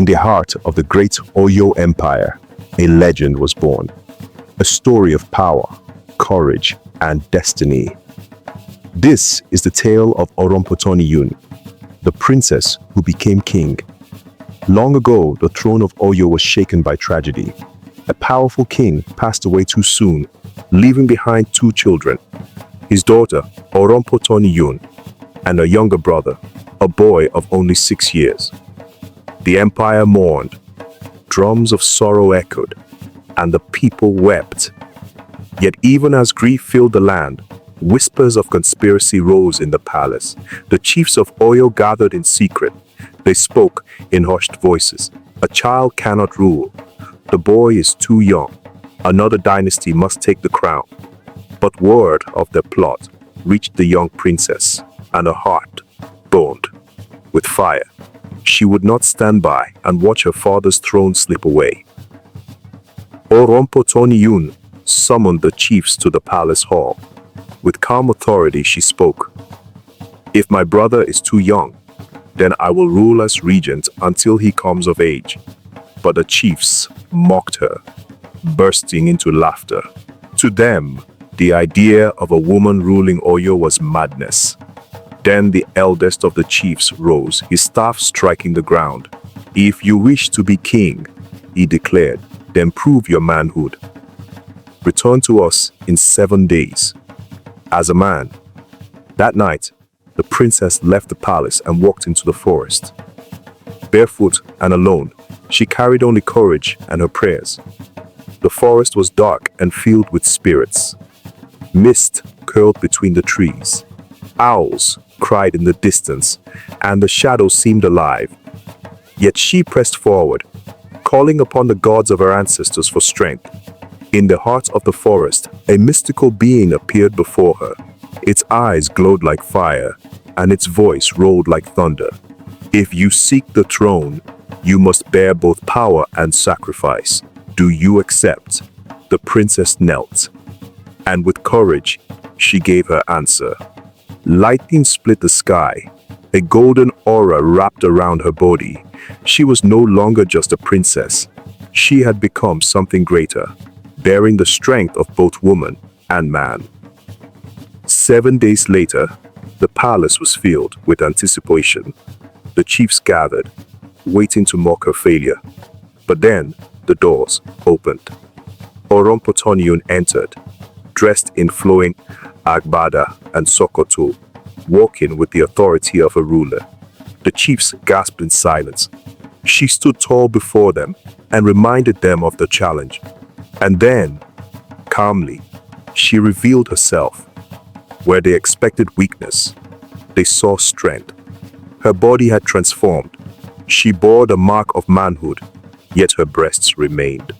In the heart of the great Oyo Empire, a legend was born. A story of power, courage, and destiny. This is the tale of Orompotoniyun, the princess who became king. Long ago, the throne of Oyo was shaken by tragedy. A powerful king passed away too soon, leaving behind two children, his daughter, Orompotoniyun, and a younger brother, a boy of only 6 years. The empire mourned, drums of sorrow echoed, and the people wept. Yet even as grief filled the land, whispers of conspiracy rose in the palace. The chiefs of Oyo gathered in secret. They spoke in hushed voices. A child cannot rule. The boy is too young. Another dynasty must take the crown. But word of their plot reached the young princess, and her heart burned with fire. She would not stand by and watch her father's throne slip away. Orompotoniyun summoned the chiefs to the palace hall. With calm authority she spoke. "If my brother is too young, then I will rule as regent until he comes of age." But the chiefs mocked her, bursting into laughter. To them, the idea of a woman ruling Oyo was madness. Then the eldest of the chiefs rose, his staff striking the ground. "If you wish to be king," he declared, "then prove your manhood. Return to us in 7 days, as a man." That night, the princess left the palace and walked into the forest. Barefoot and alone, she carried only courage and her prayers. The forest was dark and filled with spirits. Mist curled between the trees. Owls cried in the distance, and the shadows seemed alive. Yet she pressed forward, calling upon the gods of her ancestors for strength. In the heart of the forest, a mystical being appeared before her. Its eyes glowed like fire, and its voice rolled like thunder. "If you seek the throne, you must bear both power and sacrifice. Do you accept?" The princess knelt, and with courage, she gave her answer. Lightning split the sky. A golden aura wrapped around her body. She was no longer just a princess. She had become something greater, bearing the strength of both woman and man. 7 days later, the palace was filled with anticipation. The chiefs gathered, waiting to mock her failure. But then, the doors opened. Orompotoniyun entered, dressed in flowing agbada and sokoto, walking with the authority of a ruler. The chiefs gasped in silence. She stood tall before them and reminded them of the challenge. And then, calmly, she revealed herself. Where they expected weakness, they saw strength. Her body had transformed. She bore the mark of manhood, yet her breasts remained.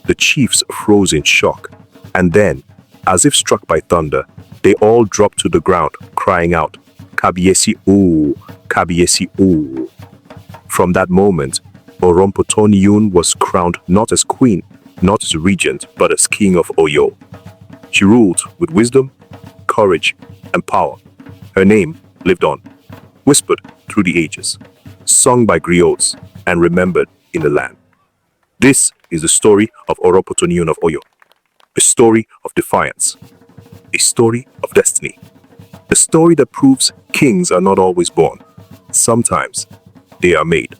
The chiefs froze in shock, and then, as if struck by thunder, they all dropped to the ground, crying out, "Kabiyesi O, Kabiyesi O." From that moment, Orompotoniyun was crowned not as queen, not as regent, but as king of Oyo. She ruled with wisdom, courage, and power. Her name lived on, whispered through the ages, sung by griots, and remembered in the land. This is the story of Orompotoniyun of Oyo, a story of defiance, a story of destiny, a story that proves kings are not always born. Sometimes they are made.